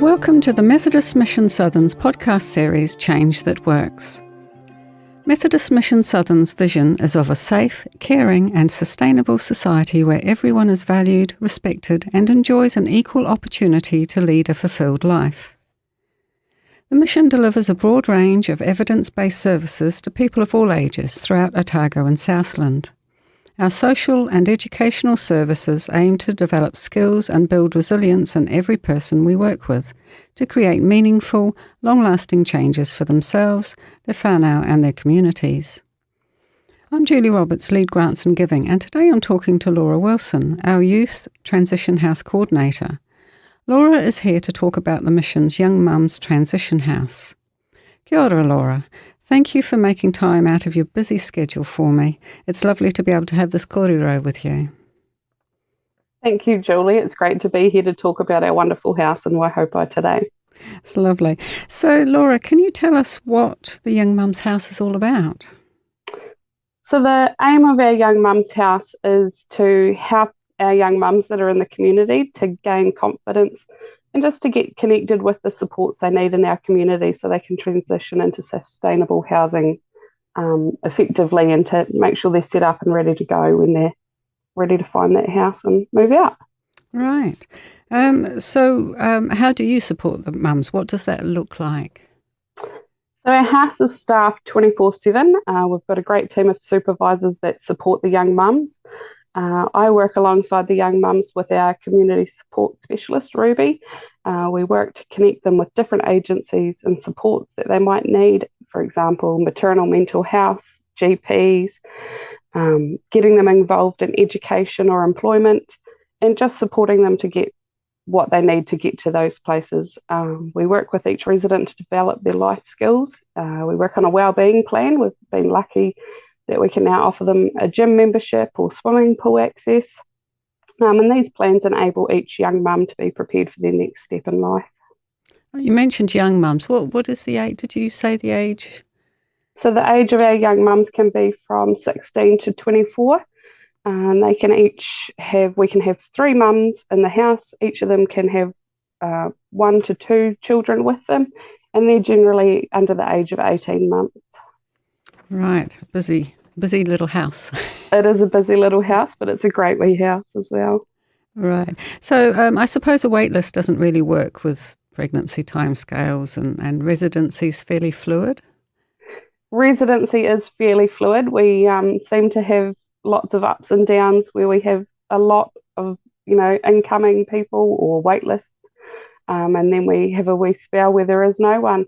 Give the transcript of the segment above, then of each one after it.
Welcome to the Methodist Mission Southern's podcast series, Change That Works. Methodist Mission Southern's vision is of a safe, caring and sustainable society where everyone is valued, respected and enjoys an equal opportunity to lead a fulfilled life. The mission delivers a broad range of evidence-based services to people of all ages throughout Otago and Southland. Our social and educational services aim to develop skills and build resilience in every person we work with to create meaningful, long-lasting changes for themselves, their whānau and their communities. I'm Julie Roberts, Lead Grants and Giving, and today I'm talking to Laura Wilson, our Youth Transition House Coordinator. Laura is here to talk about the mission's Young Mums Transition House. Kia ora, Laura. Thank you for making time out of your busy schedule for me. It's lovely to be able to have this kōrero with you. Thank you, Julie. It's great to be here to talk about our wonderful house in Waihopai today. It's lovely. So, Laura, can you tell us what the Young Mums House is all about? So the aim of our Young Mums House is to help our young mums that are in the community to gain confidence and just to get connected with the supports they need in our community so they can transition into sustainable housing effectively and to make sure they're set up and ready to go when they're ready to find that house and move out. Right. So how do you support the mums? What does that look like? So our house is staffed 24/7. We've got a great team of supervisors that support the young mums. I work alongside the young mums with our community support specialist, Ruby. We work to connect them with different agencies and supports that they might need, for example, maternal mental health, GPs, getting them involved in education or employment, and just supporting them to get what they need to get to those places. We work with each resident to develop their life skills. We work on a wellbeing plan. We've been lucky that we can now offer them a gym membership or swimming pool access. And these plans enable each young mum to be prepared for their next step in life. You mentioned young mums. What is the age? Did you say the age? So the age of our young mums can be from 16 to 24. And they can we can have 3 mums in the house. Each of them can have 1 to 2 children with them. And they're generally under the age of 18 months. Right, busy little house. It is a busy little house, but it's a great wee house as well. Right. So I suppose a wait list doesn't really work with pregnancy timescales and residency is fairly fluid? Residency is fairly fluid. We seem to have lots of ups and downs where we have a lot of, incoming people or wait lists, and then we have a wee spell where there is no one.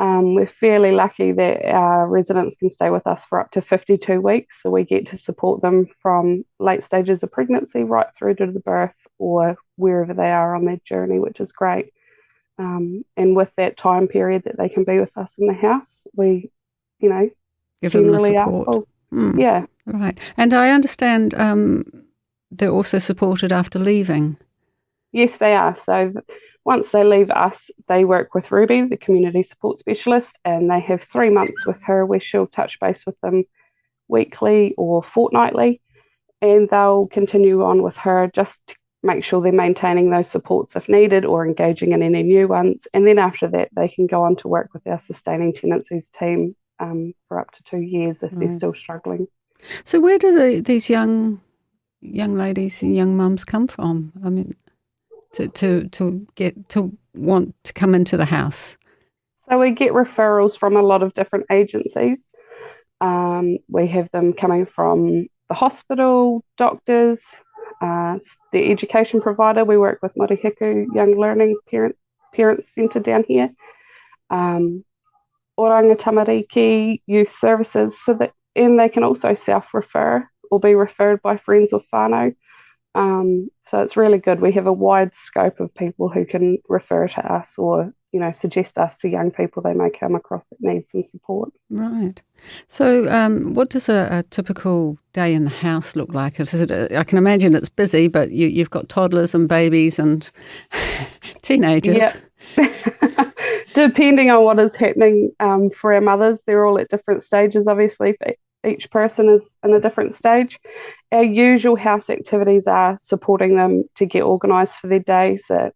We're fairly lucky that our residents can stay with us for up to 52 weeks, so we get to support them from late stages of pregnancy right through to the birth or wherever they are on their journey, which is great. And with that time period that they can be with us in the house, we, give them the support. Yeah. Right. And I understand they're also supported after leaving. Yes, they are. So once they leave us, they work with Ruby, the community support specialist, and they have 3 months with her where she'll touch base with them weekly or fortnightly, and they'll continue on with her just to make sure they're maintaining those supports if needed or engaging in any new ones. And then after that, they can go on to work with our sustaining tenancies team for up to 2 years if they're still struggling. So where do these young ladies and young mums come from? I mean, to want to come into the house? So we get referrals from a lot of different agencies. We have them coming from the hospital, doctors, the education provider. We work with Morihiku Young Learning Parents Centre down here, Oranga Tamariki Youth Services, and they can also self-refer or be referred by friends or whānau. So it's really good. We have a wide scope of people who can refer to us or, suggest us to young people they may come across that need some support. Right. So what does a typical day in the house look like? I can imagine it's busy, but you've got toddlers and babies and teenagers. Yeah. Depending on what is happening for our mothers, they're all at different stages, obviously. Each person is in a different stage. Our usual house activities are supporting them to get organised for their day. So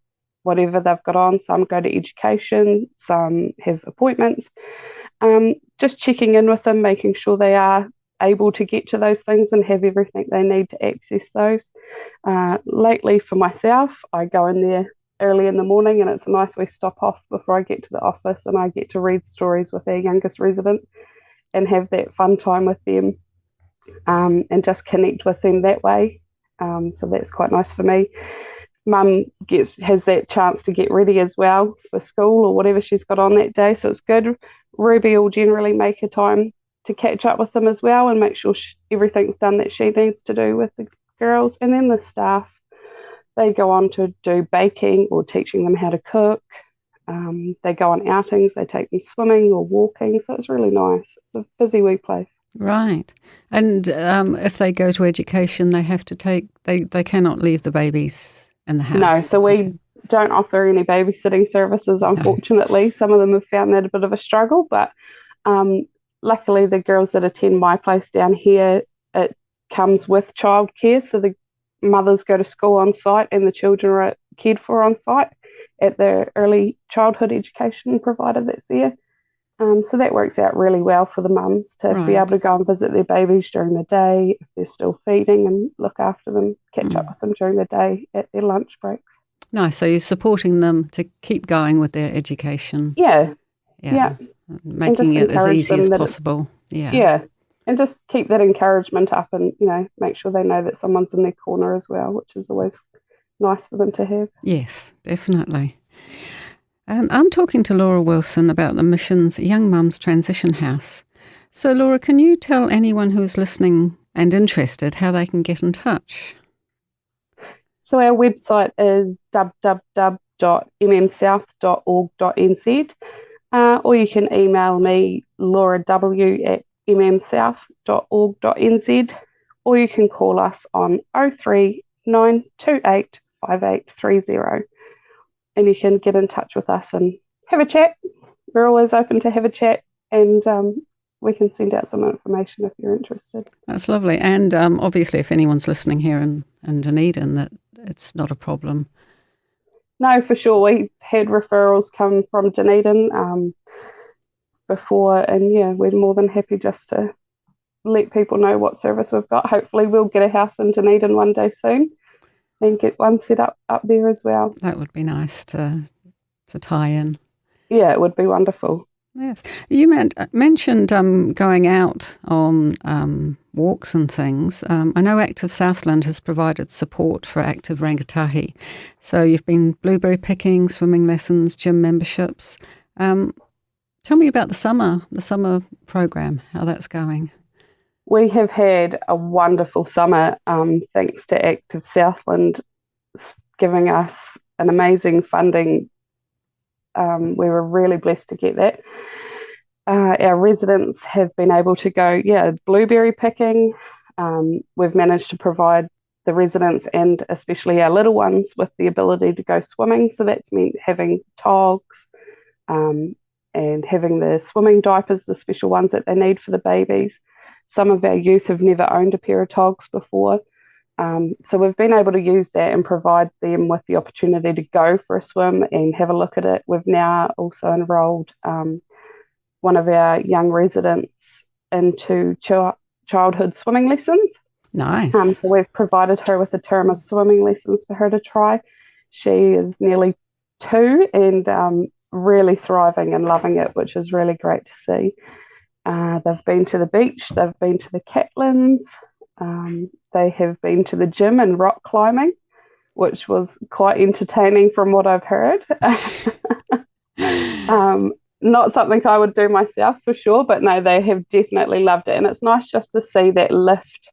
whatever they've got on. Some go to education, some have appointments. Just checking in with them, making sure they are able to get to those things and have everything they need to access those. Lately for myself, I go in there early in the morning, and it's a nice wee stop off before I get to the office, and I get to read stories with our youngest resident and have that fun time with them, and just connect with them that way. So that's quite nice for me. Mum has that chance to get ready as well for school or whatever she's got on that day, so it's good. Ruby will generally make a time to catch up with them as well and make sure everything's done that she needs to do with the girls. And then the staff, they go on to do baking or teaching them how to cook. They go on outings, they take them swimming or walking, so it's really nice. It's a busy wee place. Right. And if they go to education, they have to they cannot leave the babies in the house? No, so we don't offer any babysitting services, unfortunately. No. Some of them have found that a bit of a struggle, but luckily the girls that attend my place down here, it comes with childcare, so the mothers go to school on site and the children are cared for on site at the early childhood education provider that's there. So that works out really well for the mums to be able to go and visit their babies during the day if they're still feeding, and look after them, catch up with them during the day at their lunch breaks. Nice. So you're supporting them to keep going with their education. Yeah. Making it as easy as possible. Yeah. And just keep that encouragement up, and, make sure they know that someone's in their corner as well, which is always nice for them to have. Yes, definitely. I'm talking to Laura Wilson about the Mission's Young Mums Transition House. So, Laura, can you tell anyone who's listening and interested how they can get in touch? So our website is www.mmsouth.org.nz, or you can email me, lauraw@mmsouth.org.nz, or you can call us on 03928 5830. And you can get in touch with us and have a chat. We're always open to have a chat, and we can send out some information if you're interested. That's lovely. And obviously if anyone's listening here in Dunedin, that it's not a problem. No, for sure. We had referrals come from Dunedin before, and we're more than happy just to let people know what service we've got. Hopefully we'll get a house in Dunedin one day soon and get one set up there as well. That would be nice to tie in. Yeah, it would be wonderful. Yes. You mentioned going out on walks and things. I know Active Southland has provided support for active rangatahi. So you've been blueberry picking, swimming lessons, gym memberships. Tell me about the summer program, how that's going. We have had a wonderful summer, thanks to Active Southland giving us an amazing funding. We were really blessed to get that. Our residents have been able to go, blueberry picking. We've managed to provide the residents and especially our little ones with the ability to go swimming. So that's meant having togs and having the swimming diapers, the special ones that they need for the babies. Some of our youth have never owned a pair of togs before. So we've been able to use that and provide them with the opportunity to go for a swim and have a look at it. We've now also enrolled one of our young residents into childhood swimming lessons. Nice. So we've provided her with a term of swimming lessons for her to try. She is nearly 2 and really thriving and loving it, which is really great to see. They've been to the beach, they've been to the Catlins, they have been to the gym and rock climbing, which was quite entertaining from what I've heard. Not something I would do myself for sure, but no, they have definitely loved it. And it's nice just to see that lift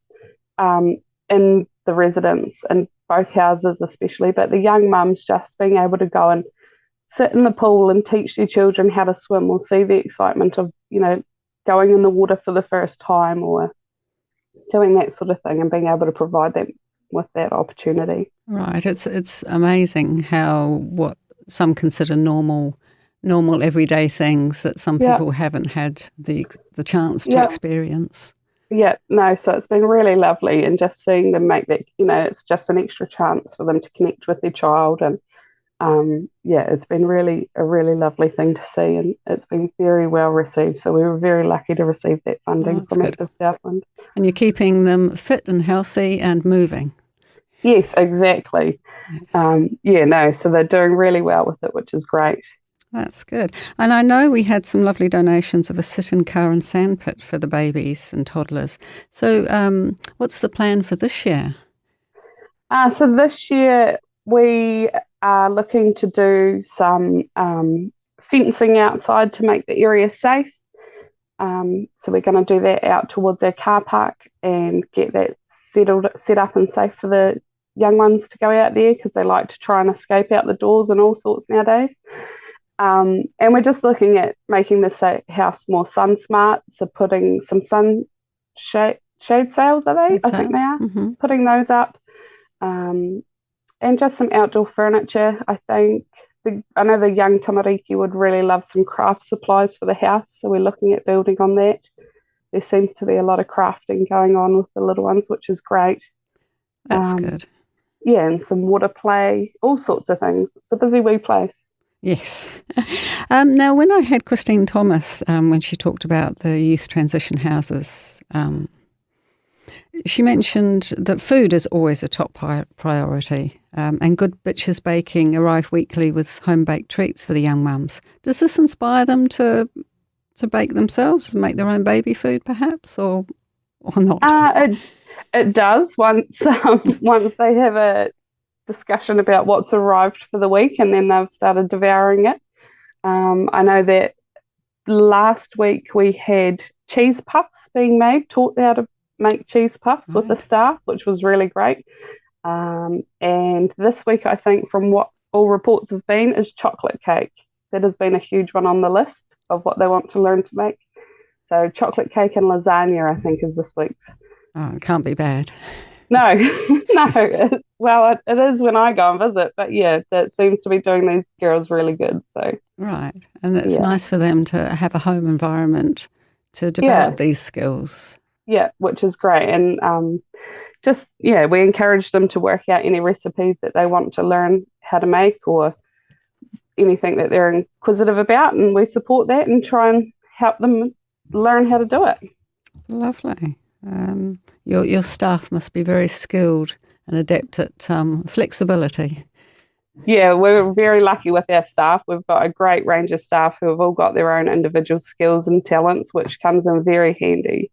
in the residents in both houses especially, but the young mums just being able to go and sit in the pool and teach their children how to swim, or see the excitement of, going in the water for the first time or doing that sort of thing, and being able to provide them with that opportunity. Right. It's amazing how what some consider normal everyday things that some people haven't had the chance to experience. Yeah, no, so it's been really lovely, and just seeing them make that, it's just an extra chance for them to connect with their child and It's been a really lovely thing to see, and it's been very well received. So we were very lucky to receive that funding from Active Southland. And you're keeping them fit and healthy and moving. Yes, exactly. So they're doing really well with it, which is great. That's good. And I know we had some lovely donations of a sit-in car and sandpit for the babies and toddlers. So what's the plan for this year? So this year we are looking to do some fencing outside to make the area safe. So we're going to do that out towards our car park and get that set up and safe for the young ones to go out there, because they like to try and escape out the doors and all sorts nowadays. And we're just looking at making this house more sun smart, so putting some sun shade sails, are they? I think they are. Mm-hmm. Putting those up, and just some outdoor furniture. I know the young tamariki would really love some craft supplies for the house, so we're looking at building on that. There seems to be a lot of crafting going on with the little ones, which is great. That's good. Yeah, and some water play, all sorts of things. It's a busy wee place. Yes. Now, when I had Christine Thomas, when she talked about the youth transition houses, she mentioned that food is always a top priority, and Good Bitches Baking arrive weekly with home-baked treats for the young mums. Does this inspire them to bake themselves, make their own baby food perhaps, or not? It does once they have a discussion about what's arrived for the week, and then they've started devouring it. I know that last week we had cheese puffs being made, taught how to make cheese puffs with the staff, which was really great. And this week, I think, from what all reports have been, is chocolate cake. That has been a huge one on the list of what they want to learn to make. So chocolate cake and lasagna, I think, is this week's. Oh, it can't be bad. No, it is when I go and visit, but yeah, that seems to be doing these girls really good. So right, and it's nice for them to have a home environment to develop these skills. Yeah, which is great, and we encourage them to work out any recipes that they want to learn how to make, or anything that they're inquisitive about, and we support that and try and help them learn how to do it. Lovely. Your staff must be very skilled and adept at flexibility. Yeah, we're very lucky with our staff. We've got a great range of staff who have all got their own individual skills and talents, which comes in very handy.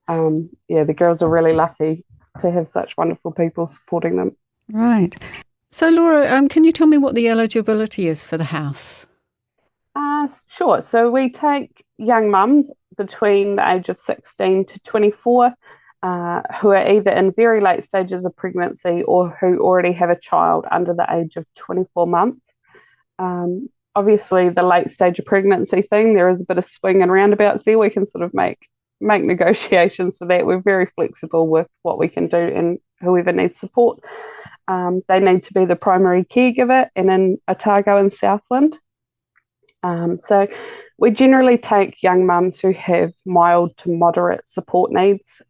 The girls are really lucky to have such wonderful people supporting them. Right. So, Laura, can you tell me what the eligibility is for the house? Sure. So we take young mums between the age of 16 to 24 who are either in very late stages of pregnancy or who already have a child under the age of 24 months. Obviously, the late stage of pregnancy thing, there is a bit of swing and roundabouts there. We can sort of make negotiations for that. We're very flexible with what we can do, and whoever needs support. They need to be the primary caregiver and in Otago and Southland. So we generally take young mums who have mild to moderate support needs.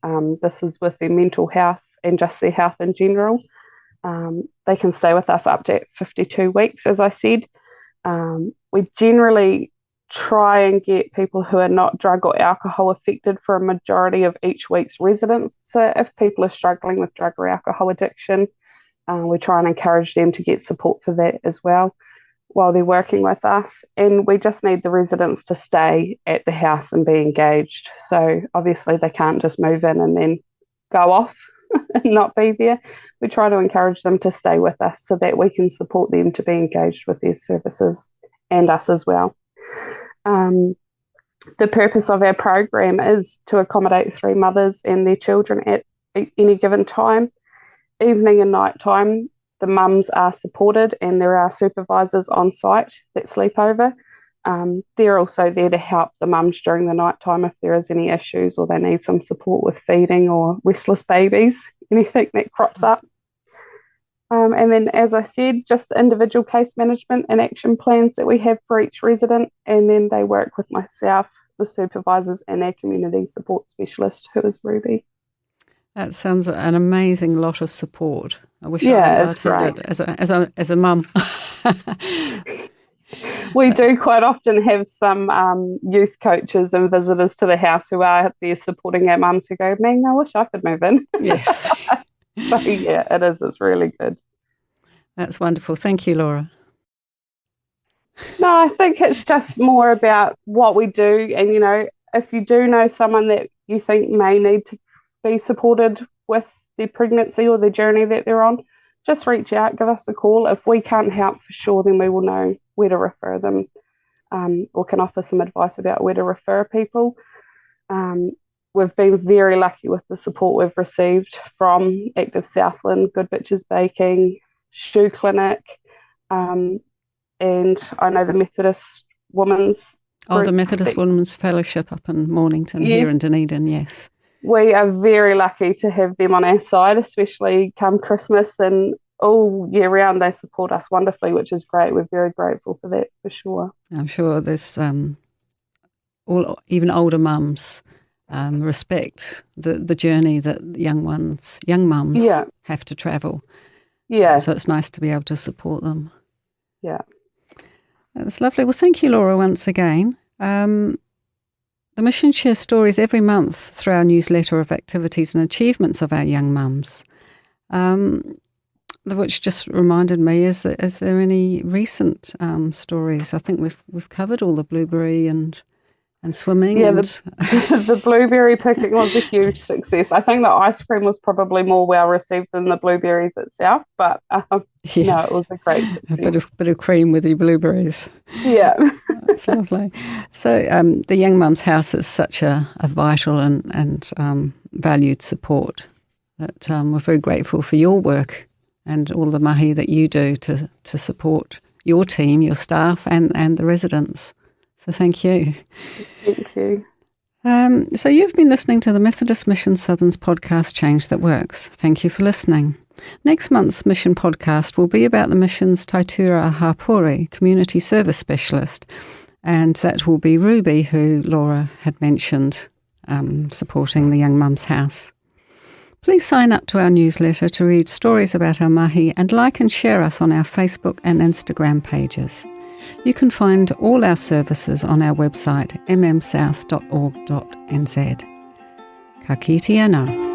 This is with their mental health and just their health in general. They can stay with us up to 52 weeks, as I said. We generally try and get people who are not drug or alcohol affected for a majority of each week's residence. So if people are struggling with drug or alcohol addiction, we try and encourage them to get support for that as well while they're working with us. And we just need the residents to stay at the house and be engaged. So obviously they can't just move in and then go off and not be there. We try to encourage them to stay with us so that we can support them to be engaged with their services and us as well. The purpose of our program is to accommodate 3 mothers and their children at any given time. Evening and night time, the mums are supported and there are supervisors on site that sleep over. They're also there to help the mums during the night time if there is any issues or they need some support with feeding or restless babies, anything that crops up. And then, as I said, just the individual case management and action plans that we have for each resident, and then they work with myself, the supervisors, and our community support specialist, who is Ruby. That sounds an amazing lot of support. I wish Yeah, I'd had it as a mum. We do quite often have some youth coaches and visitors to the house who are there supporting our mums who go, man, I wish I could move in. Yes. So yeah, it is. It's really good. That's wonderful. Thank you, Laura. No, I think it's just more about what we do. And, if you do know someone that you think may need to be supported with their pregnancy or the journey that they're on, just reach out, give us a call. If we can't help for sure, then we will know where to refer them, or can offer some advice about where to refer people. We've been very lucky with the support we've received from Active Southland, Good Bitches Baking, Shoe Clinic, and I know the Methodist Women's Group. The Methodist Women's Fellowship up in Mornington, yes. Here in Dunedin, yes. We are very lucky to have them on our side, especially come Christmas and all year round. They support us wonderfully, which is great. We're very grateful for that, for sure. I'm sure there's even older mums respect the journey that young mums have to travel. Yeah. So it's nice to be able to support them. Yeah. That's lovely. Well, thank you, Laura, once again. The Mission shares stories every month through our newsletter of activities and achievements of our young mums, which just reminded me, is there any recent stories? I think we've covered all the blueberry and swimming. Yeah, the blueberry picking was a huge success. I think the ice cream was probably more well received than the blueberries itself, but no, it was a great success. A bit of cream with your blueberries. Yeah. That's lovely. So the Young Mums House is such a vital and valued support that we're very grateful for your work and all the mahi that you do to support your team, your staff and the residents. So thank you. Thank you. So you've been listening to the Methodist Mission Southern's podcast, Change That Works. Thank you for listening. Next month's Mission podcast will be about the Mission's Taitura Hapori, Community Service Specialist, and that will be Ruby, who Laura had mentioned, supporting the Young Mums House. Please sign up to our newsletter to read stories about our mahi and like and share us on our Facebook and Instagram pages. You can find all our services on our website mmsouth.org.nz. Ka kite anō.